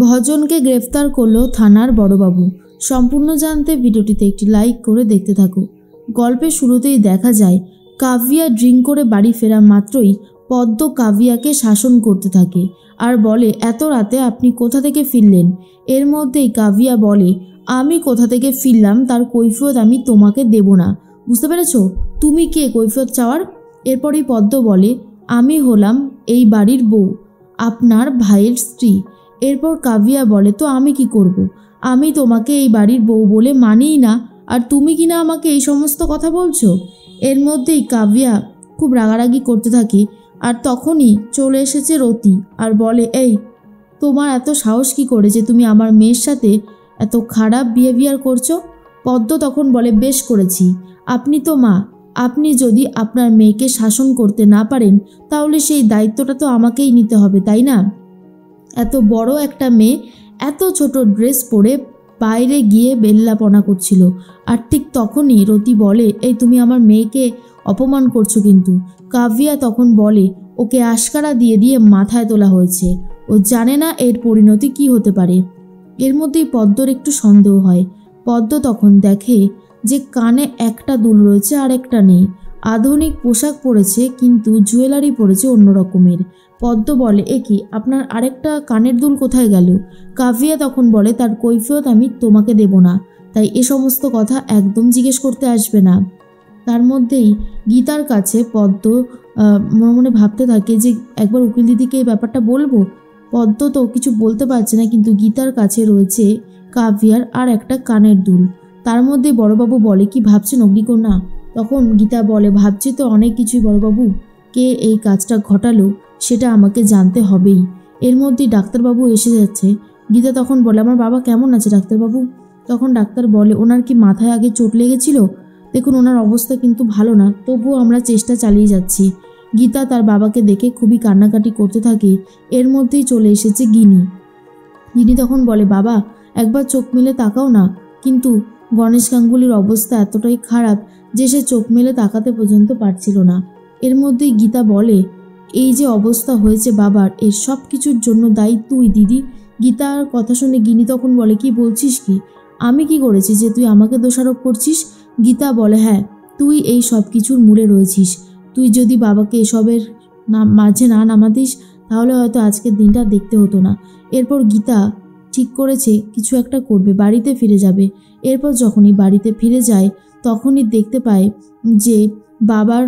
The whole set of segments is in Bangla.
ভজনকে গ্রেফতার করলো থানার বড়বাবু। সম্পূর্ণ জানতে ভিডিওটিতে একটি লাইক করে দেখতে থাকো। গল্পের শুরুতেই দেখা যায় কাভিয়া ড্রিঙ্ক করে বাড়ি ফেরা মাত্রই পদ্ম কাভিয়াকে শাসন করতে থাকে আর বলে, এত রাতে আপনি কোথা থেকে ফিরলেন? এর মধ্যেই কাভিয়া বলে, আমি কোথা থেকে ফিরলাম তার কৈফিয়ত আমি তোমাকে দেব না, বুঝতে পেরেছ? তুমি কে কৈফিয়ত চাওয়ার? এরপরই পদ্ম বলে, আমি হলাম এই বাড়ির বউ, আপনার ভাইয়ের স্ত্রী। এরপর কাভিয়া বলে, তো আমি কি করব? আমি তোমাকে এই বাড়ির বউ বলে মানিই না, আর তুমি কিনা আমাকে এই সমস্ত কথা বলছো। এর মধ্যেই কাভিয়া খুব রাগারাগি করতে থাকে আর তখনই চলে এসেছে রতি আর বলে, এই তোমার এত সাহস কি করে যে তুমি আমার মেয়ের সাথে এত খারাপ বিহেভিয়ার করছো? পদ্ম তখন বলে, বেশ করেছি, আপনি তো মা, আপনি যদি আপনার মেয়েকে শাসন করতে না পারেন তাহলে সেই দায়িত্বটা তো আমাকেই নিতে হবে, তাই না? এত বড় একটা মেয়ে এত ছোট ড্রেস পরে বাইরে গিয়ে বেল্লাপনা করছিল। আর ঠিক তখনই রতি বলে, এই তুমি আমার মেয়েকে অপমান করছো কিন্তু। কাভিয়া তখন বলে, ওকে আশকারা দিয়ে দিয়ে মাথায় তোলা হয়েছে, ও জানে না এর পরিণতি কি হতে পারে। এর মধ্যেই পদ্মর একটু সন্দেহ হয়। পদ্ম তখন দেখে যে কানে একটা দুল রয়েছে আর একটা নেই। আধুনিক পোশাক পরেছে কিন্তু জুয়েলারি পরেছে অন্য রকমের। পদ্ম বলে, এ কি, আপনার আরেকটা কানের দুল কোথায় গেল? কাভিয়া তখন বলে, তার কৈফিয়ত আমি তোমাকে দেব না, তাই এ সমস্ত কথা একদম জিজ্ঞেস করতে আসবে না। তার মধ্যেই গীতার কাছে পদ্ম মনে মনে ভাবতে থাকে যে একবার উকিল দিদিকে এই ব্যাপারটা বলবো। পদ্ম তো কিছু বলতে পারছে না, কিন্তু গীতার কাছে রয়েছে কাভিয়ার আর একটা কানের দুল। তার মধ্যে বড়বাবু বলে, কি ভাবছেন অগ্নিকন্যা? তখন গীতা বলে, ভাবছি তো অনেক কিছুই বড়বাবু, কে এই কাজটা ঘটালো সেটা আমাকে জানতে হবেই। এর মধ্যেই ডাক্তারবাবু এসে যাচ্ছে। গীতা তখন বলে, আমার বাবা কেমন আছে ডাক্তারবাবু? তখন ডাক্তার বলে, ওনার কি মাথায় আগে চোট লেগেছিল? দেখুন ওনার অবস্থা কিন্তু ভালো না, তবুও আমরা চেষ্টা চালিয়ে যাচ্ছি। গীতা তার বাবাকে দেখে খুবই কান্নাকাটি করতে থাকে। এর মধ্যেই চলে এসেছে গিনি। গিনি তখন বলে, বাবা একবার চোখ মেলে তাকাও না। কিন্তু গণেশ গাঙ্গুলির অবস্থা এতটাই খারাপ যে সে চোখ মেলে তাকাতে পর্যন্ত পারছিল না। এর মধ্যেই গীতা বলে, এই যে অবস্থা হয়েছে বাবার, এর সব কিছুর জন্য দায়ী তুই দিদি। গীতার কথা শুনে গিনি তখন বলে, কি বলছিস কি? আমি কি করেছি যে তুই আমাকে দোষারোপ করছিস? গীতা বলে, হ্যাঁ, তুই এই সব কিছুর মূলে রয়েছিস। তুই যদি বাবাকে এসবের মাঝে না নামাতিস তাহলে হয়তো আজকের দিনটা দেখতে হতো না। এরপর গীতা ঠিক করেছে কিছু একটা করবে, বাড়িতে ফিরে যাবে। এরপর যখনই বাড়িতে ফিরে যায় তখনই দেখতে পায় যে বাবার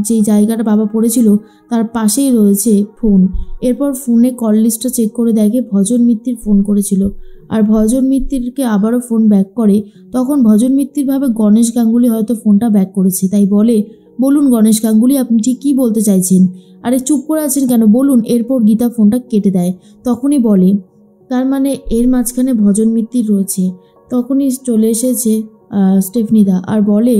যে জায়গাটা বাবা পড়েছিল তার পাশেই রয়েছে ফোন। এরপর ফোনে কল লিস্টটা চেক করে দেখে ভজন মিত্তির ফোন করেছিল, আর ভজন মিত্তিরকে আবারও ফোন ব্যাক করে। তখন ভজন মিত্তির ভাবে গণেশ গাঙ্গুলি হয়তো ফোনটা ব্যাক করেছে, তাই বলে, বলুন গণেশ গাঙ্গুলি, আপনি ঠিক কী বলতে চাইছেন? আরে চুপ করে আছেন কেন, বলুন। এরপর গীতা ফোনটা কেটে দেয়। তখনই বলে, তার মানে এর মাঝখানে ভজন মিত্তির রয়েছে। তখনই চলে এসেছে স্টেফনিদা আর বলে,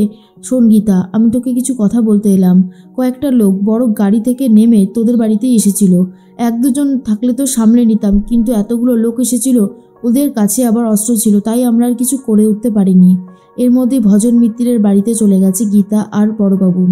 শোন গীতা, আমি তোকে কিছু কথা বলতে এলাম। কয়েকটা লোক বড় গাড়ি থেকে নেমে তোদের বাড়িতেই এসেছিল। এক দুজন থাকলে তো সামলে নিতাম, কিন্তু এতগুলো লোক এসেছিল, ওদের কাছে আবার অস্ত্র ছিল, তাই আমরা আর কিছু করে উঠতে পারিনি। এর মধ্যে ভজন মিত্তিরের বাড়িতে চলে গেছে গীতা আর বড়বাবু।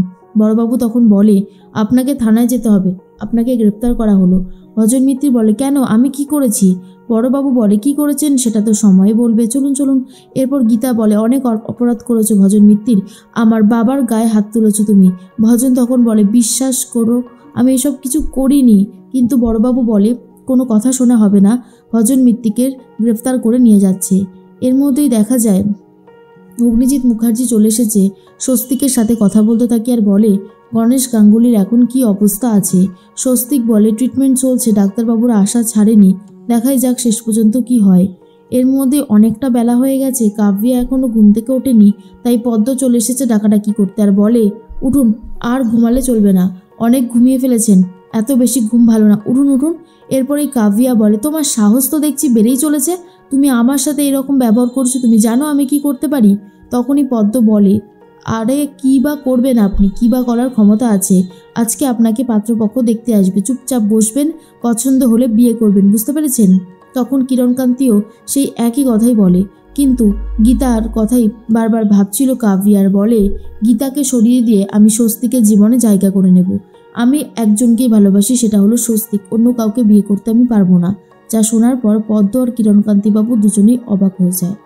বড়বাবু তখন বলে, আপনাকে থানায় যেতে হবে, আপনাকে গ্রেপ্তার করা হলো। ভজন মিত্তির বলে, কেন, আমি কি করেছি? বড়বাবু বলে, কি করেছেন সেটা তো সময় বলবে, চলুন চলুন। এরপর গীতা বলে, অনেক অপরাধ করেছো ভজন মিত্তির, আমার বাবার গায়ে হাত তুলেছো তুমি। ভজন তখন বলে, বিশ্বাস করো আমি এসব কিছু করিনি। কিন্তু বড়বাবু বলে, কোনো কথা শোনা হবে না, ভজন মিত্তিরকে গ্রেফতার করে নিয়ে যাচ্ছে। এর মধ্যেই দেখা যায় অগ্নিজিৎ মুখার্জি চলে এসেছে, স্বস্তিকের সাথে কথা বলতে থাকে আর বলে, গণেশ গাঙ্গুলির এখন কি অবস্থা আছে? স্বস্তিক বলে, ট্রিটমেন্ট চলছে, ডাক্তারবাবুরা আশা ছাড়েনি, দেখাই যাক শেষ পর্যন্ত কি হয়। এর মধ্যে অনেকটা বেলা হয়ে গেছে, কাব্যা এখনও ঘুম থেকে ওঠেনি, তাই পদ্ম চলে এসেছে ডাকাডাকি করতে আর বলে, উঠুন, আর ঘুমালে চলবে না, অনেক ঘুমিয়ে ফেলেছেন, এত বেশি ঘুম ভালো না, উঠুন উঠুন। এরপরেই কাব্যা বলে, তোমার সাহস তো দেখছি বেড়েই চলেছে, তুমি আমার সাথে এরকম ব্যবহার করছো, তুমি জানো আমি কি করতে পারি? তখনই পদ্ম বলে, আরে কী বা করবেন আপনি, কী বা করার ক্ষমতা আছে? আজকে আপনাকে পাত্রপক্ষ দেখতে আসবে, চুপচাপ বসবেন, পছন্দ হলে বিয়ে করবেন, বুঝতে পেরেছেন? তখন কিরণকান্তিও সেই একই কথাই বলে, কিন্তু গীতার কথাই বারবার ভাবছিল কাব্যার। বলে, গীতাকে সরিয়ে দিয়ে আমি স্বস্তিকের জীবনে জায়গা করে নেব। আমি একজনকেই ভালোবাসি, সেটা হলো স্বস্তিক, অন্য কাউকে বিয়ে করতে আমি পারবো না। যা শোনার পর পদ্ম আর কিরণকান্তিবাবু দুজনেই অবাক হয়ে যায়।